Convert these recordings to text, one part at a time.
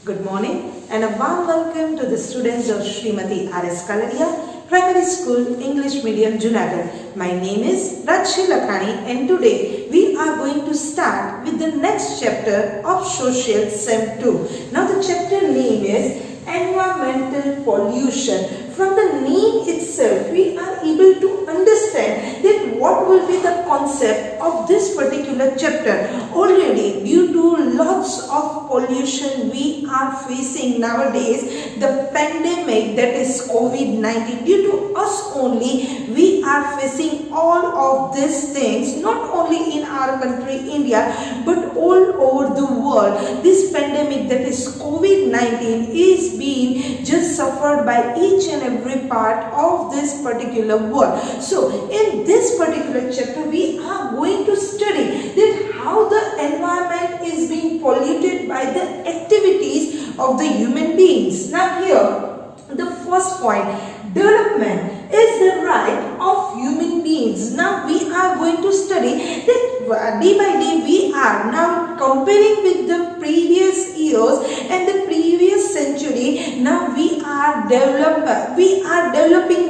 Good morning and a warm welcome to the students of Srimati R.S. Kalaria, Primary School, English Medium, Junagadh. My name is Rajshri Lakhani and today we are going to start with the next chapter of Social Sem 2. Now the chapter name is Environmental Pollution. From the name itself, we are able to understand that what will be the concept of this particular chapter. Already, due to lots of pollution we are facing nowadays, the pandemic that is COVID-19, due to us only, we are facing all of these things, not only in our country, India, but all over the world. This pandemic that is COVID-19 is being just suffered by each and every part of this particular world. So in this particular chapter we are going to study that how the environment is being polluted by the activities of the human beings. Now here the first point, development is the right of human beings. Now we are going to study that day by day we are now comparing with the previous years and the previous century. Now we are developing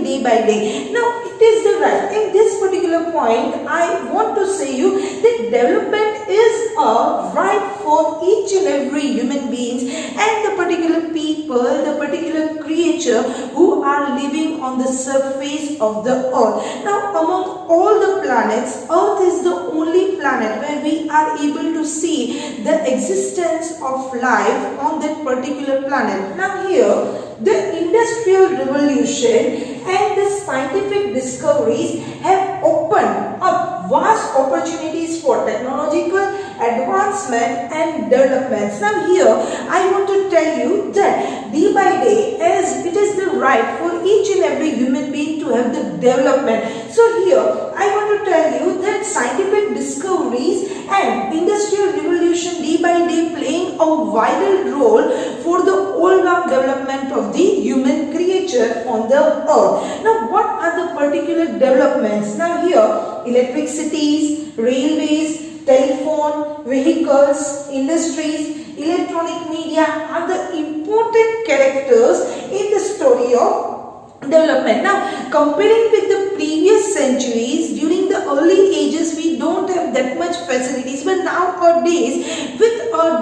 day by day. Now it is the right. In this particular point, I want to say you that development is a right for each and every human beings and the particular people, the particular creature who are living on the surface of the earth. Now among all the planets, Earth is the only planet where we are able to see the existence of life on that particular planet. Now here the Industrial Revolution and the scientific discoveries have opened up vast opportunities for technological advancement and developments. Now here I want to tell you that day by day, as it is the right for each and every human being to have the development. So here I want to tell you that scientific discoveries and Industrial Revolution day by day playing a vital role for the all-round development of the human creature on the earth. Now what are the particular developments? Now here electricities, railways, telephone, vehicles, industries, electronic media are the important characters in the story of development. Now comparing with the previous centuries, during the early ages we don't have that much facilities, but nowadays with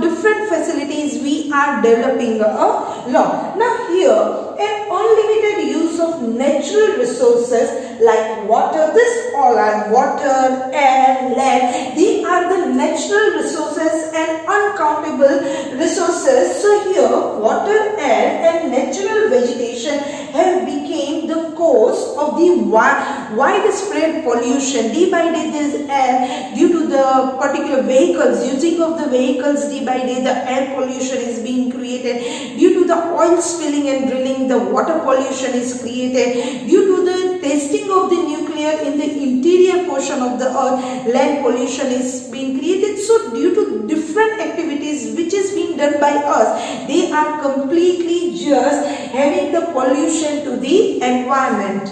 different facilities we are developing a lot. Now here an unlimited use of natural resources like water, this all are water, air, land, they are the natural resources and uncountable resources. So here water, air and natural vegetation have become the cause of the widespread pollution. Day by day this air, due to the particular vehicles, using of the vehicles, day by day the air pollution is being created. Due to the oil spilling and drilling, the water pollution is created. Due to the testing of the nuclear in the interior portion of the earth, land pollution is being created. So due to different activities which is being done by us, they are completely just having the pollution to the environment.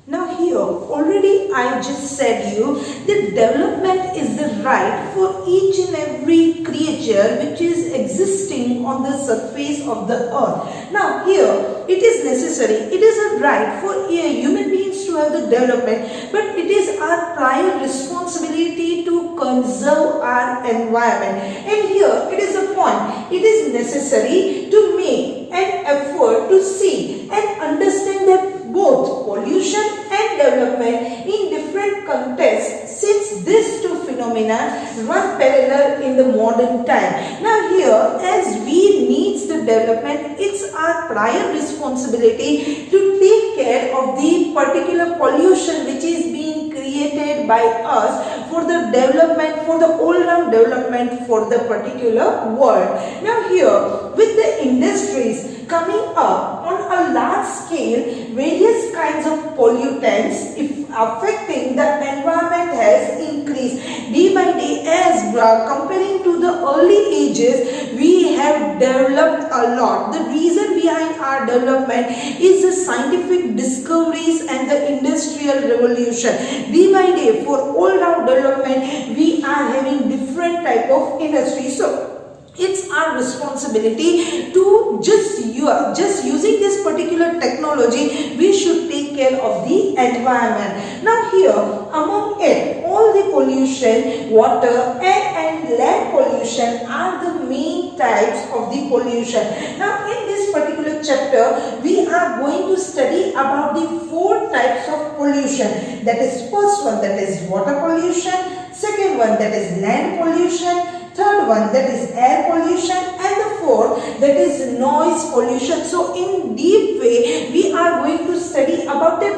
Now here already I just said you that development is the right for each and every creature which is existing on the surface of the earth. Now here it is necessary, it is a right for human beings to have the development, but it is our prior responsibility to conserve our environment. And here it is a point, it is necessary to make an effort to see and understand that both pollution and development in different contexts, since these two phenomena run parallel in the modern time. Now here, as we needs the development, it's our prior responsibility to take care of the particular pollution which is being created by us for the development, for the all-round development for the particular world. Now here, with the industries coming up on a large scale, various kinds of pollutants affecting the environment has increased day by day. As comparing to the early ages, we have developed a lot. The reason behind our development is the scientific discoveries and the industrial revolution. Day by day, for all round development, we are having different type of industries. So it's our responsibility to just using this particular technology, we should take care of the environment. Now here, among it, all the pollution, water, air and land pollution are the main types of the pollution. Now in this particular chapter, we are going to study about the 4 types of pollution. That is, first one, that is water pollution, second one, that is land pollution, third one, that is air pollution, and the fourth, that is noise pollution. So in deep way, we are going to study about it,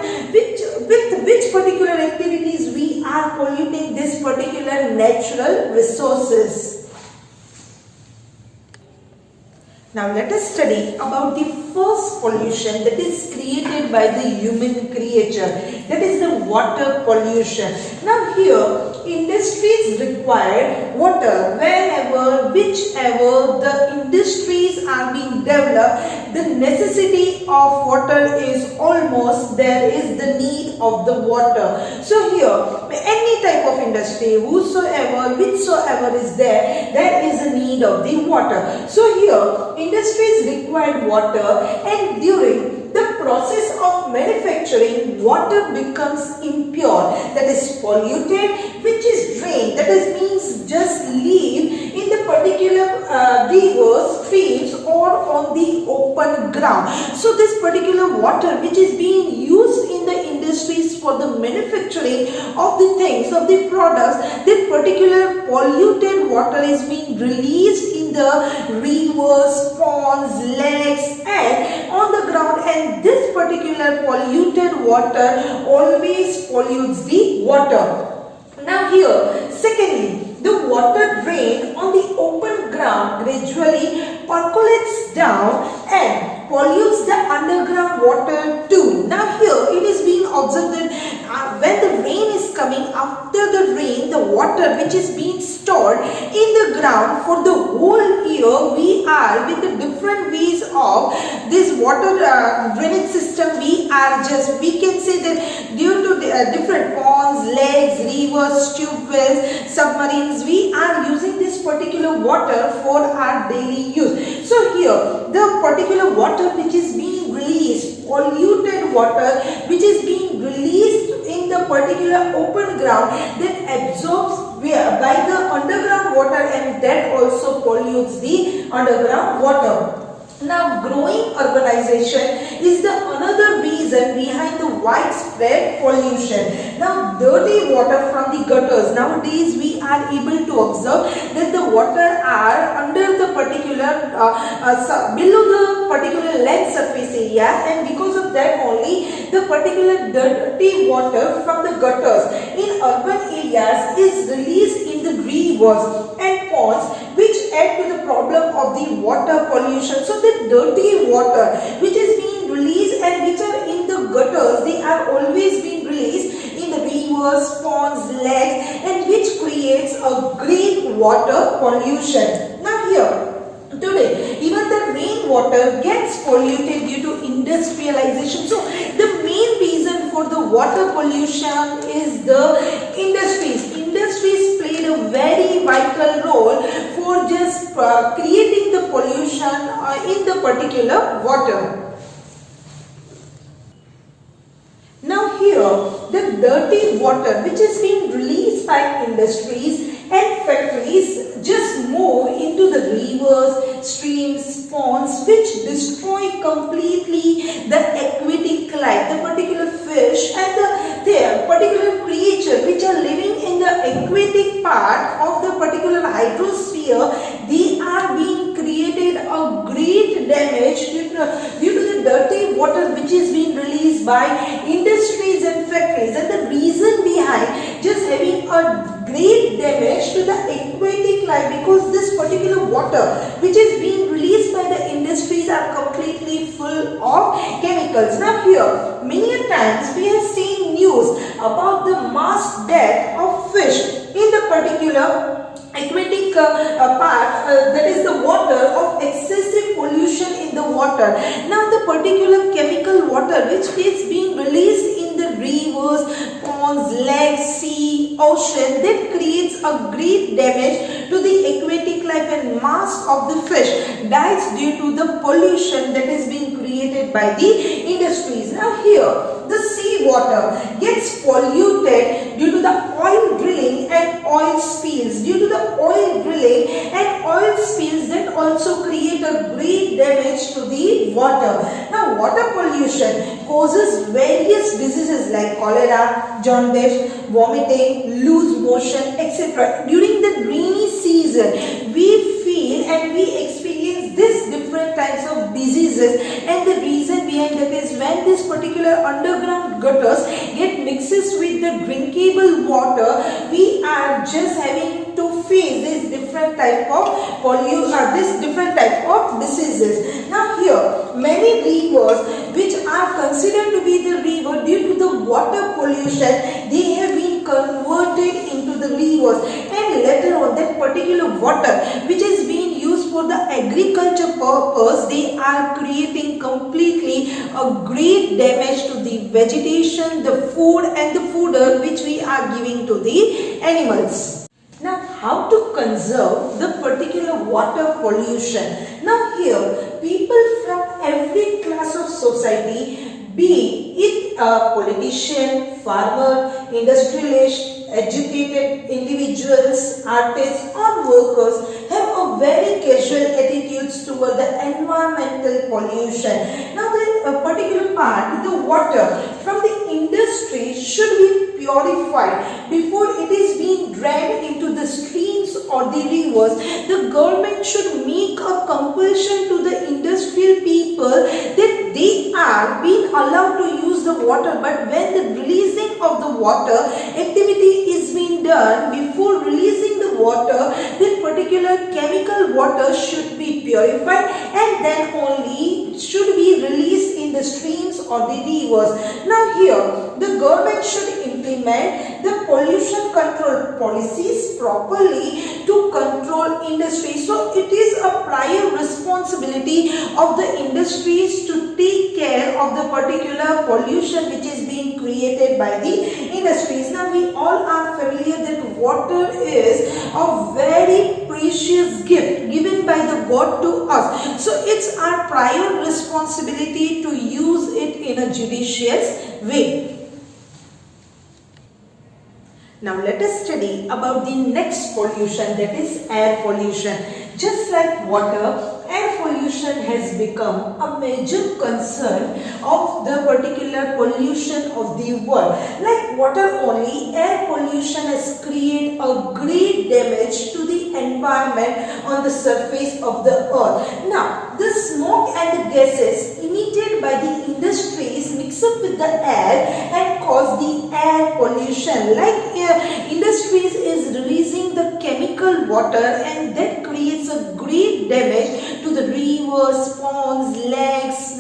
with which particular activities we are polluting this particular natural resources. Now let us study about the first pollution that is created by the human creature, that is the water pollution. Now here, industries require water. Wherever, whichever the industries are being developed, the necessity of water is almost, there is the need of the water. So here, any type of industry, whosoever, whichsoever is there, there is a need of the water. So here, industries required water, and during the process of manufacturing, water becomes impure, that is polluted, which is drained, that is means just leave in the particular rivers, streams or on the open ground. So this particular water which is being used in the industries for the manufacturing of the things, of the products, that particular polluted water is being released in the rivers, ponds, lakes and on the ground, and this particular polluted water always pollutes the water. Now here, secondly, the water drained on the open ground gradually percolates down and pollutes the underground water too. Now here it is being observed that when the rain is coming, after the rain, the water which is being stored in the ground for the whole year, we are with the different ways of this water drainage system, we can say that due to the different ponds, lakes, rivers, tube wells, submarines, we are using this particular water for our daily use. So here, the particular water which is being released, polluted water which is being released in the particular open ground, that absorbs by the underground water, and that also pollutes the underground water. Now growing urbanization is the another reason behind the widespread pollution. Now dirty water from the gutters, nowadays we are able to observe that the water are under the particular below the particular land surface area, and because of that only the particular dirty water from the gutters in urban areas is released in the rivers and ponds, which add to the problem of the water pollution. So the dirty water which is being released and which are in the gutters, they are always being released in the rivers, ponds, lakes, and which creates a great water pollution. Now here, today, even the rainwater gets polluted due to industrialization. So the main reason for the water pollution is the industries. Industries played a very vital role for just creating the pollution in the particular water. Now here, the dirty water which is being released by industries and factories just move into the rivers, streams, ponds, which destroy completely the aquatic life, the particular fish and the particular creature which are living in the aquatic part of the particular hydrosphere. They are being created a great damage due to the dirty water which is being released by industries and factories, and the reason behind just having a great damage to the aquatic life, because this particular water which is being released by the industries are completely full of chemicals. Now here, many times we have seen news about the mass death of fish in the particular aquatic part, that is the water, of excessive pollution in the water. Now the particular chemical water which is being released in the rivers, ponds, lakes, sea, ocean, that creates a great damage to the aquatic life, and mass of the fish dies due to the pollution that is being created by the industries. Now here, the sea water gets polluted due to the oil drilling and oil spills. Due to the oil drilling and oil spills, that also create a great damage to the water. Now water pollution causes various diseases like cholera, jaundice, vomiting, loose motion, etc. During the rainy season, we feel and we experience this different types of diseases, and the reason behind that is when this particular underground gutters get mixes with the drinkable water, we are just having to face this different type of diseases. Now here, many rivers which are considered to be the river, due to the water pollution, they have been converted into the rivers, and later on that particular water which is being used for the agriculture purpose, they are creating completely a great damage to the vegetation, the food and the fodder which we are giving to the animals. Now how to conserve the particular water pollution? Now here, people from every class of society, be it a politician, farmer, industrialist, educated individuals, artists or workers, have a very casual attitudes toward the environmental pollution. Now the particular part, the water from the industry should be purified before it is being dragged into the streams or the rivers. The government should make a compulsion to the industrial people that they are being allowed to use the water, but when the releasing of the water activity is being done, before releasing the water, that particular chemical water should be purified and then only should be released in the streams or the rivers. Now here, the government should implement the pollution control policies properly to control industry. So it is a prior responsibility of the industries to take care of the particular pollution which is being created by the industries. Now we all are familiar that water is a very precious gift given by the God to us. So it's our prior responsibility to use it in a judicious way. Now let us study about the next pollution, that is air pollution. Just like water, air pollution has become a major concern of the particular pollution of the world. Like water only, air pollution has created a great damage to the environment on the surface of the earth. Now, the smoke and the gases emitted by the industries mix up with the air and cause the air pollution. Like industries is releasing the chemical water, and that creates a great damage to the rivers, ponds, lakes,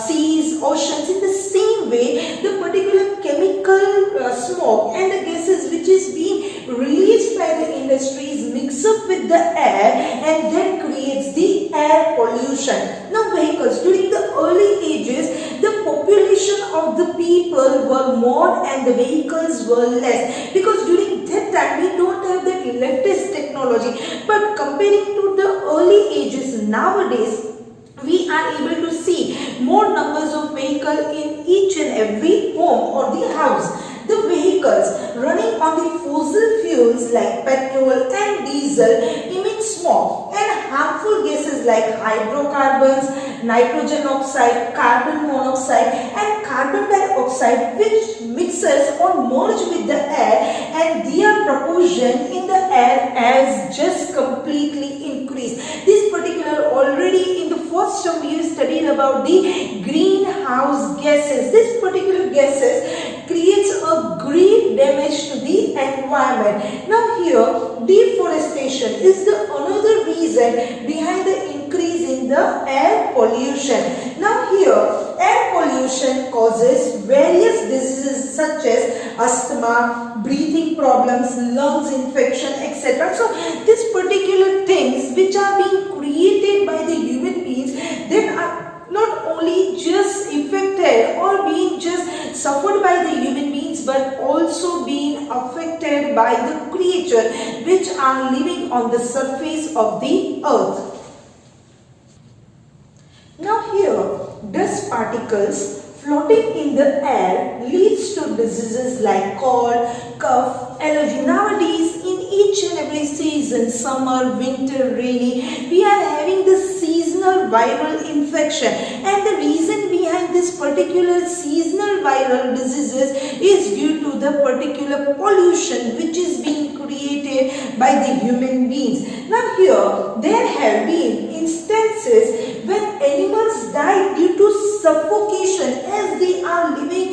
seas, oceans. In the same way, the particular chemical smoke and the gases which is being released by the industries mix up with the air and then creates the air pollution. Now vehicles, during the early ages, the population of the people were more and the vehicles were less, because during that time we don't have that latest technology. But comparing to the early ages, nowadays we are able to see more numbers of vehicles in each and every home or the house. The vehicles running on the fossil fuels like petrol and diesel emit smoke and harmful gases like hydrocarbons, nitrogen oxide, carbon monoxide and carbon dioxide, which mixes or merge with the air, and their proportion in the air has just completely increased. This particular already in the first term we studied about the greenhouse gases. This particular gases creates a great damage to the environment. Now here, deforestation is the another reason behind the increase in the air pollution. Now here, air pollution causes various diseases such as asthma, breathing problems, lungs infection, etc. So these particular things which are being created by the human beings, that are not only just affected or being just suffered by but also being affected by the creatures which are living on the surface of the earth. Now here, dust particles floating in the air leads to diseases like cold, cough, allergy. Nowadays, in each and every season, summer, winter, rainy, we are having this seasonal viral infection, and the reason behind this particular seasonal viral diseases is due to the particular pollution which is being created by the human beings. Now here, there have been instances when animals die due to suffocation as they are living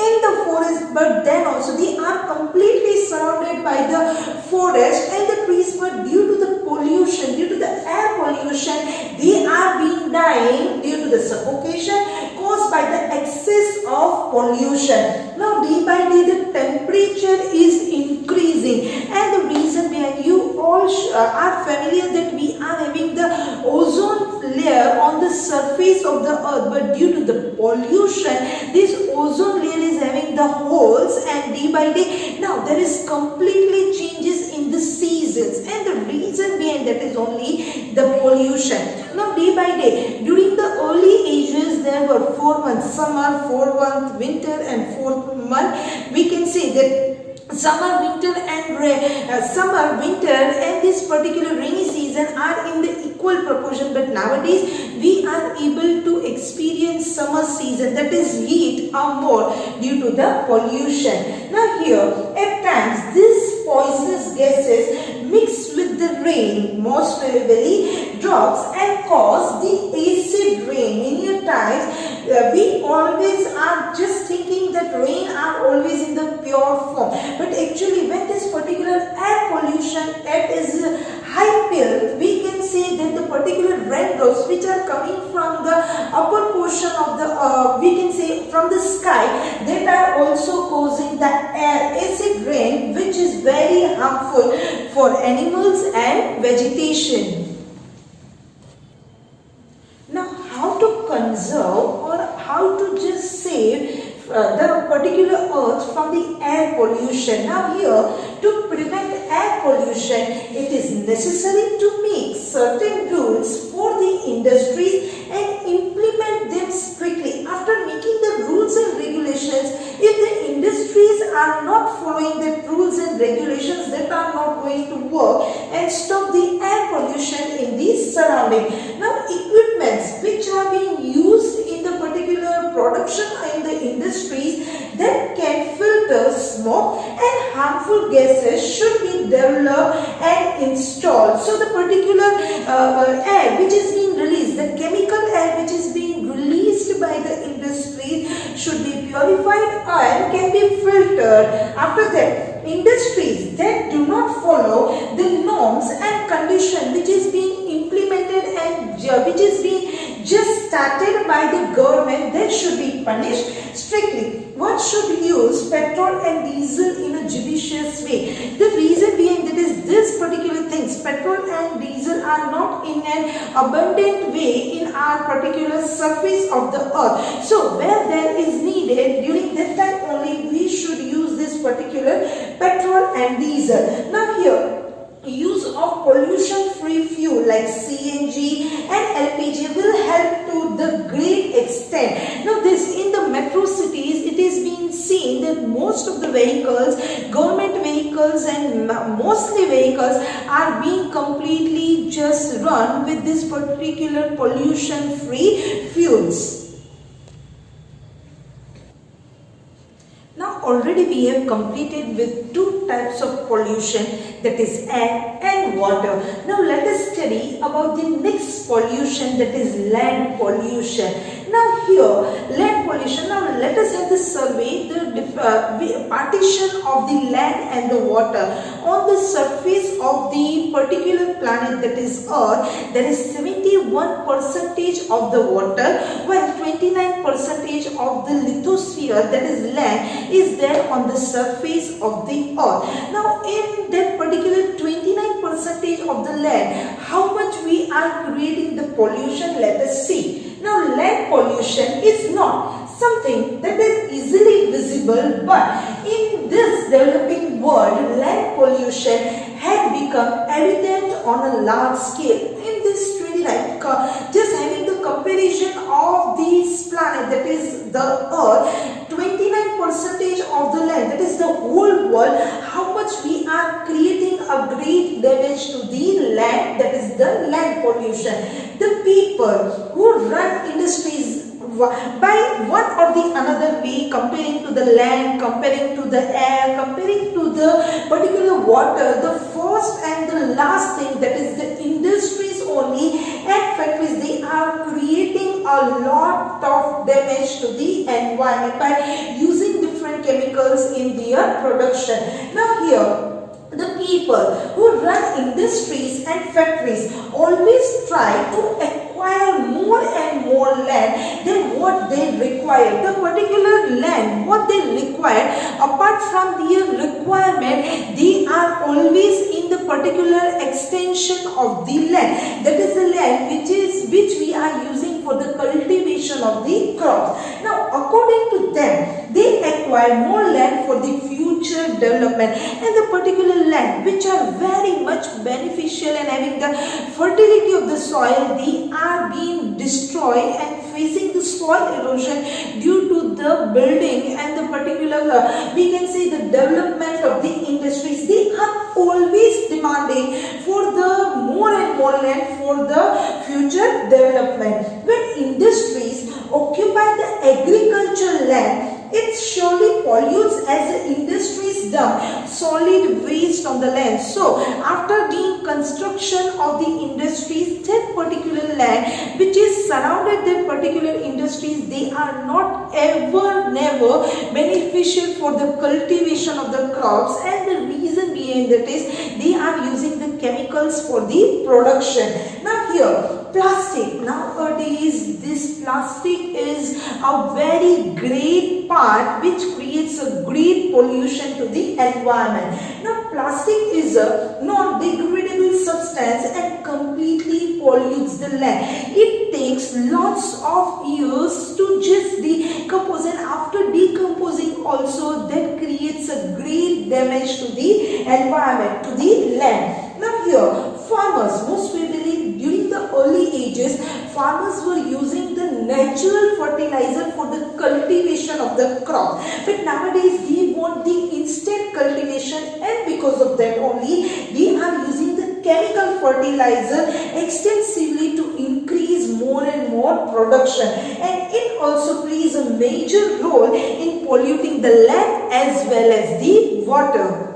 in the forest, but then also they are completely surrounded by the forest and the trees, but due to the pollution, due to the air pollution, they are being dying due to the suffocation caused by the excess of pollution. Now day by day the temperature is increasing, and the reason behind, you all are familiar that we are having the ozone layer on the surface of the earth, but due to the pollution this ozone layer is having the holes, and day by day now there is completely changes in the seasons, and the reason behind that is only the pollution. Now day by day, during the early ages there were 4 months, summer, 4 months, winter, and 4th month. We can say that summer, winter, and this particular rainy season are in the equal proportion, but nowadays we are able to experience summer season, that is heat or more due to the pollution. Now here, at times these poisonous gases mix with the rain, most probably drops, and cause the acid rain. Many times we always are just thinking that rain are always in the pure form, but actually when this particular air pollution at its high peak, we can say that the particular raindrops which are coming from the upper portion of the we can say from the sky, that are also causing the air acid rain, which is very harmful for animals and vegetation. Now how to conserve or how to just save the particular earth from the air pollution? Now here, to prevent air pollution, it is necessary to make certain rules for the industries and implement them strictly. After making the rules and regulations, if the industries are not following the rules and regulations, that are not going to work and stop the air pollution in the surrounding. Now equipments which are being used in the particular production in the industries that can filter smoke and harmful gases should be developed and installed. So the particular air which is being released, the chemical air which is being released by the industries should be purified and can be filtered. After that, industries that do not follow the norms and condition which is being implemented and which is being just started by the government, that should be punished strictly. One should use petrol and diesel in a judicious way. The reason behind that is this particular things, petrol and diesel are not in an abundant way in our particular surface of the earth. So where there is needed, during that time only we should use this particular petrol and diesel. Now here, use of pollution-free fuel like CNG and LPG will help to the great extent. Now this, in the metro cities, it is being seen that most of the vehicles, government vehicles and mostly vehicles are being completely just run with this particular pollution-free fuels. Now already we have completed with two types of pollution, that is air and water. Now let us study about the next pollution, that is land pollution. Now here, land pollution. Now let us have the survey, the partition of the land and the water. On the surface of the particular planet, that is Earth, there is 71% of the water, while 29% of the lithosphere, that is land, is there on the surface of the Earth. Now in that particular 29% of the land, how much we are creating the pollution, let us see. Now land pollution is not something that is easily visible, but in in this developing world, land pollution had become evident on a large scale. In this 29, just having the comparison of this planet, that is the Earth, 29% of the land, that is the whole world, how much we are creating a great damage to the land, that is the land pollution. The people who run industries by one or the another way, comparing to the land, comparing to the air, comparing to the particular water, the first and the last thing, that is the industries only and factories, they are creating a lot of damage to the environment by using different chemicals in their production. Now here, the people who run industries and factories always try to acquire more and more land than what they require. The particular land, what they require, apart from their requirement, they are always in the particular extension of the land. That is the land which we are using for the cultivation of the crops. Now, according to them, they acquire more land for the future development, and the particular land which are very much beneficial and having the fertility of the soil, they are being destroyed and facing the soil erosion due to the building and the particular we can say the development of the industries. They are always demanding for the more and more land for the future development. When industries occupy the agricultural land, it surely pollutes as the industries dump solid waste on the land. So, after the construction of the industries, that particular land which is surrounded that particular industries, they are not never beneficial for the cultivation of the crops, and the reason behind that is they are using the chemicals for the production. Now here, plastic. Nowadays, this plastic is a very great part which creates a great pollution to the environment. Now, plastic is a non-degradable substance and completely pollutes the land. It takes lots of years to just decompose, and after decomposing also, that creates a great damage to the environment, to the land. Now here, farmers, most probably during the early ages, farmers were using the natural fertilizer for the cultivation of the crop. But nowadays they want the instant cultivation, and because of that only, they are using the chemical fertilizer extensively to increase more and more production. And it also plays a major role in polluting the land as well as the water.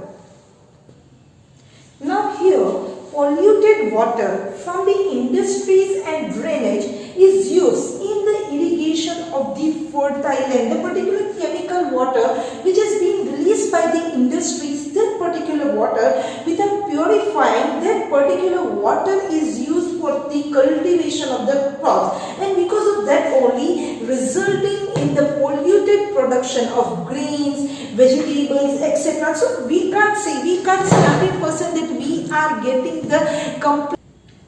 Now here, polluted water from the industries and drainage is used in the irrigation of the fertile land. The particular chemical water which has been released by the industries, that particular water, without purifying, that particular water is used for the cultivation of the crops, and because of that only, resulting in the polluted production of grains, vegetables, etc. So we can't say 100% that we are getting the complete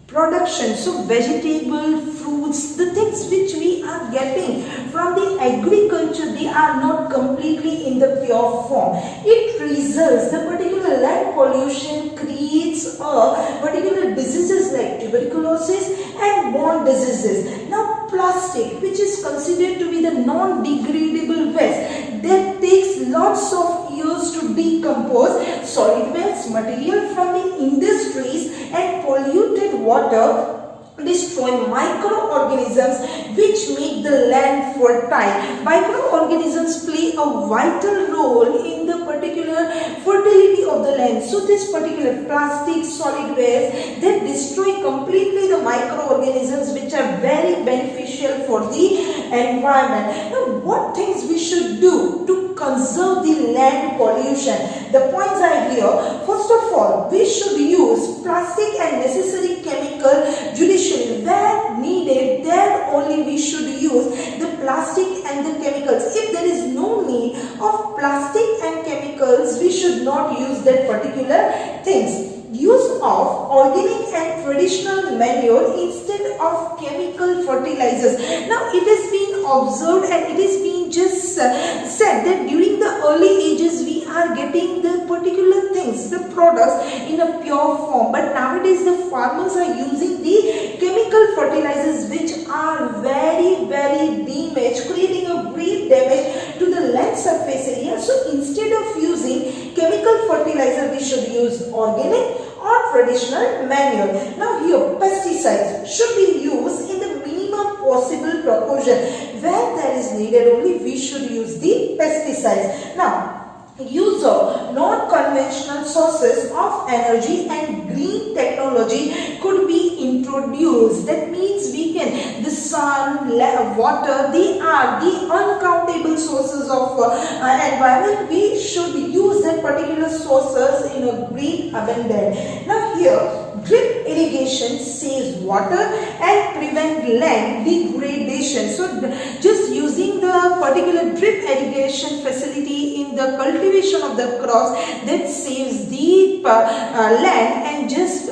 production. So vegetable, fruits, the things which we are getting from the agriculture, they are not completely in the pure form. It results, the particular land pollution creates particular diseases like tuberculosis and borne diseases. Now plastic, which is considered to be the non-degradable waste, that takes lots of years to decompose, solid waste material from the industries and polluted water destroy microorganisms which make the land fertile. Microorganisms play a vital role in the particular fertility of the land. So this particular plastic, solid waste, that destroy completely the microorganisms which are very beneficial for the environment. Now what things we should do to conserve the land pollution? The points are here. First of all, we should use plastic and necessary chemical judiciously. Where needed, there only we should use the plastic and the chemicals. If there is no need of plastic and chemicals, we should not use that particular things. Use of organic and traditional manure instead of chemical fertilizers. Now it has been observed and it has been just said that during the early ages we are getting the particular things, the products in a pure form. But nowadays the farmers are using the chemical fertilizers which are very damaged, creating a great damage to the land surface area. So instead of using chemical fertilizer, we should use organic or traditional manure. Now here pesticides should be used in the minimum possible proportion. Where there is needed only we should use the pesticides. Now use of non-conventional sources of energy and green technology could be introduced. That means we can, the sun, water, they are the uncountable sources of environment. We should use that particular sources in a great abundance. Now here drip irrigation saves water and prevent land degradation. So just using the particular drip irrigation facility in the cultivation of the crops, that saves the land, and just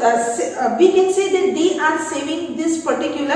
we can say that they are saving this particular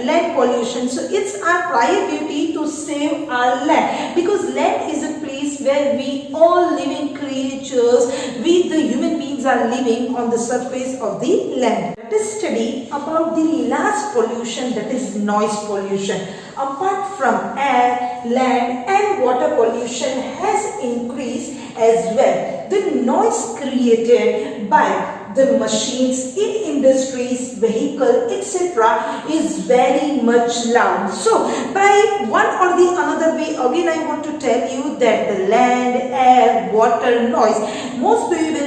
land pollution. So it's our prior duty to save our land, because land is a place where we all living creatures, we the human beings are living on the surface of the land. Let us study about the last pollution, that is noise pollution. Apart from air, land and water pollution has increased as well. The noise created by the machines in industries, vehicle, etc. is very much loud. So by one or the another way, again I want to tell you that the land, air, water, noise, most probably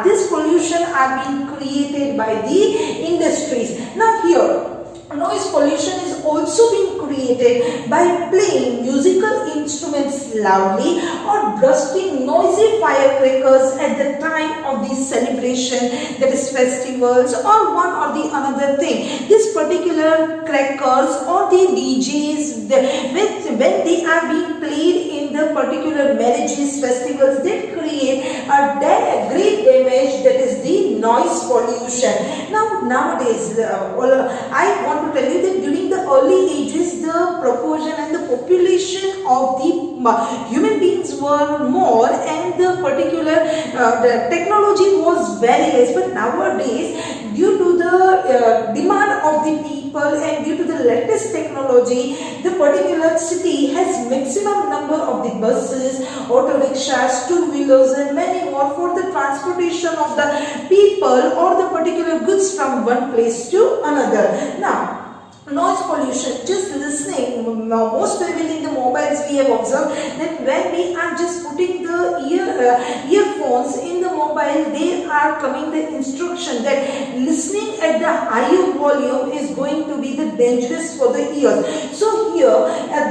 this pollution are being created by the industries. Now here noise pollution is also being created by playing musical instruments loudly or bursting noisy firecrackers at the time of the celebration, that is festivals or one or the another thing. This particular crackers or the DJs, when they are being played in the particular marriages, festivals, they create a great damage, that is the noise pollution. Now nowadays I want to tell you that during the early ages the proportion and the population of the human beings were more, and the particular the technology was very less. But nowadays, due to the demand of the people and due to the latest technology, the particular city has maximum number of the buses, auto rickshaws, two-wheelers and many more for the transportation of the people or the particular goods from one place to another. Now noise pollution, just listening, most probably in the mobiles we have observed that when we are just putting the earphones in the mobile, they are coming the instruction that listening at the higher volume is going to be the dangerous for the ears. So here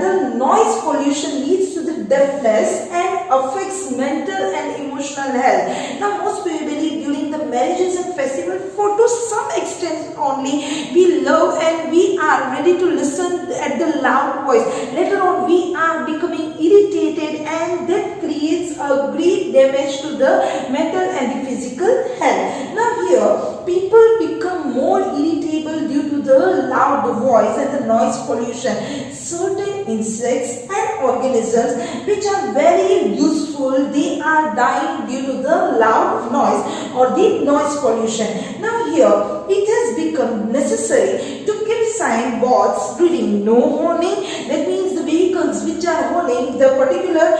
the noise pollution leads to the deafness and affects mental and emotional health. Now most probably during the marriages and festivals, for to some extent only we love and we are ready to listen at the loud voice. Later on we are becoming irritated, and that creates a great damage to the mental and the physical health. Now here people become more irritable due to the loud voice and the noise pollution. Certain insects and organisms which are very useful, they are dying due to the loud noise or the noise pollution. Now here it has become necessary to keep signboards reading no horning. That means the vehicles which are horning, the particular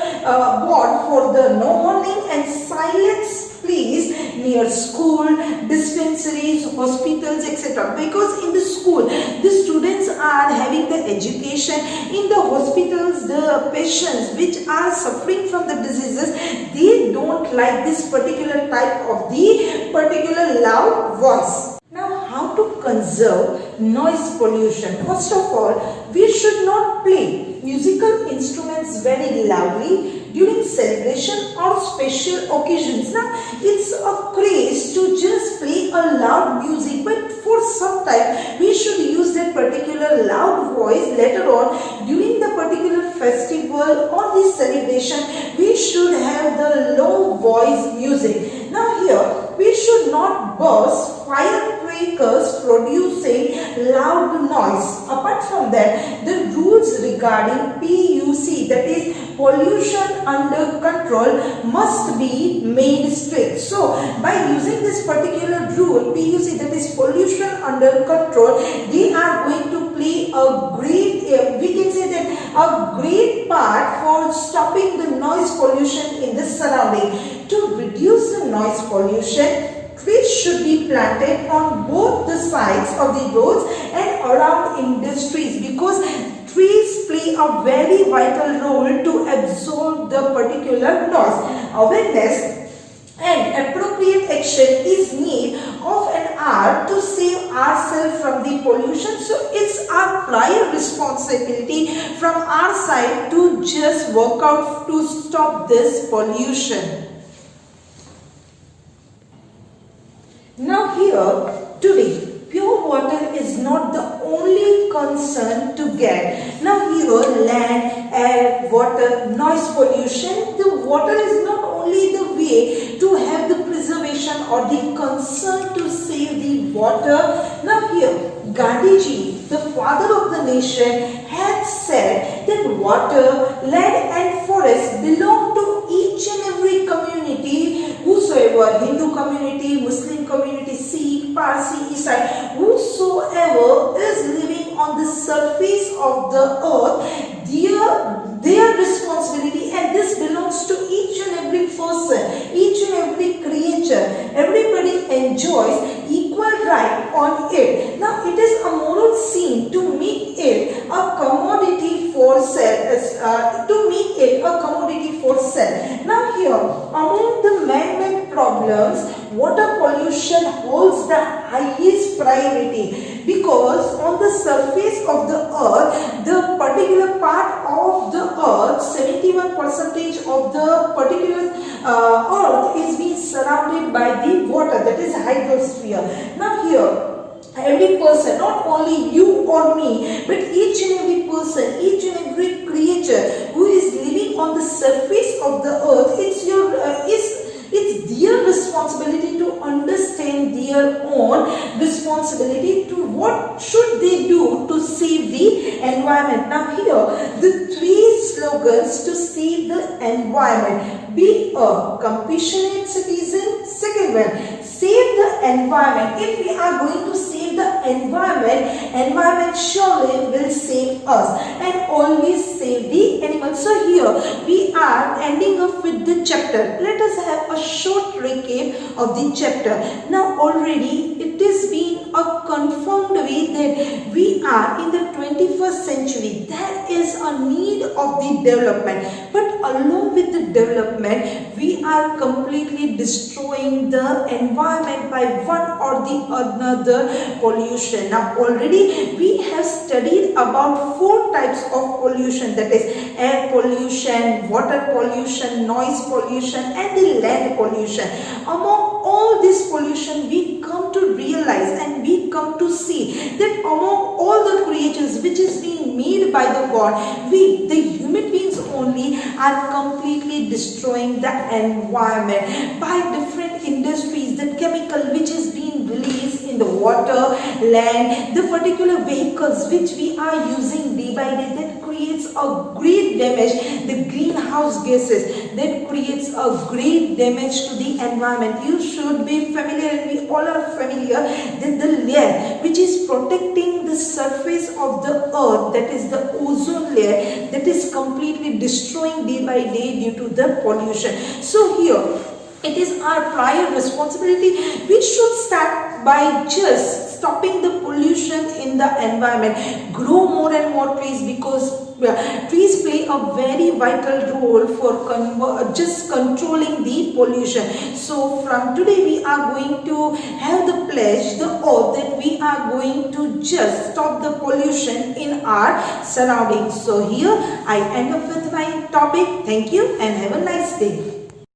board for the no horning and silence please near school, dispensaries, hospitals, etc. Because in the school the students are having the education, in the hospitals the patients which are suffering from the diseases, they don't like this particular type of the particular loud voice. Now how to conserve noise pollution? First of all, we should not play musical instruments very loudly during celebration or special occasions. Now it's a craze to just play a loud music, but for some time we should use that particular loud voice. Later on during the particular festival or the celebration, we should have the low voice music. Now here we should not burst firecrackers vehicles producing loud noise. Apart from that, the rules regarding PUC, that is pollution under control, must be made strict. So by using this particular rule, PUC, that is pollution under control, they are going to play a great, we can say that a great part for stopping the noise pollution in the surrounding. To reduce the noise pollution, trees should be planted on both the sides of the roads and around industries, because trees play a very vital role to absorb the particular noise. Awareness and appropriate action is need of an hour to save ourselves from the pollution. So it's our prior responsibility from our side to just work out to stop this pollution. Now here, today, pure water is not the only concern to get. Now here, land, air, water, noise pollution, the water is not only the way to have the preservation or the concern to save the water. Now here, Gandhiji, the father of the nation, had said that water, land and forest belong to each and every community, whosoever, Hindu community, Muslim community, Sikh, Parsi, Isai, whosoever is living on the surface of the earth, their responsibility, and this belongs to each and every person, each and every creature. Everybody enjoys equal right on it. Now it is a moral sin to make it a commodity for sale, Now here, among the man-made problems, water pollution holds the highest priority, because on the surface of the earth, the particular part of the earth, 71% of the particular earth is being surrounded by the water, that is hydrosphere. Now here, every person, not only you or me, but each and every person, each and every creature who is living on the surface of the earth, it's their responsibility to understand their own responsibility to what should they do to save the environment. Now here, the three slogans to save the environment: be a compassionate citizen. Second one, save the environment. If we are going to save the environment surely will save us, and always save the animals. So here we are ending up with the chapter. Let us have a short recap of the chapter. Now already it is being a confirmed way that we are in the 21st century. There is a need of the development, but along with the development, we are completely destroying the environment by one or the another pollution. Now already we have studied about 4 types of pollution, that is air pollution, water pollution, noise pollution and the land pollution. Among all this pollution, we come to realize and we come to see that among all the creatures which is being made by the God, we, the human beings only, are completely destroying the environment by different industries, the chemical which is being released in the water, land, the particular vehicles which we are using day by day, that creates a great damage, the greenhouse gases, that creates a great damage to the environment. You should be familiar, and we all are familiar, that the layer which is protecting the surface of the earth, that is the ozone layer, that is completely destroying day by day due to the pollution. So here, it is our prior responsibility. We should start by just stopping the pollution in the environment. Grow more and more trees, because trees play a very vital role for just controlling the pollution. So from today we are going to have the pledge, the oath, that we are going to just stop the pollution in our surroundings. So here I end up with my topic. Thank you and have a nice day.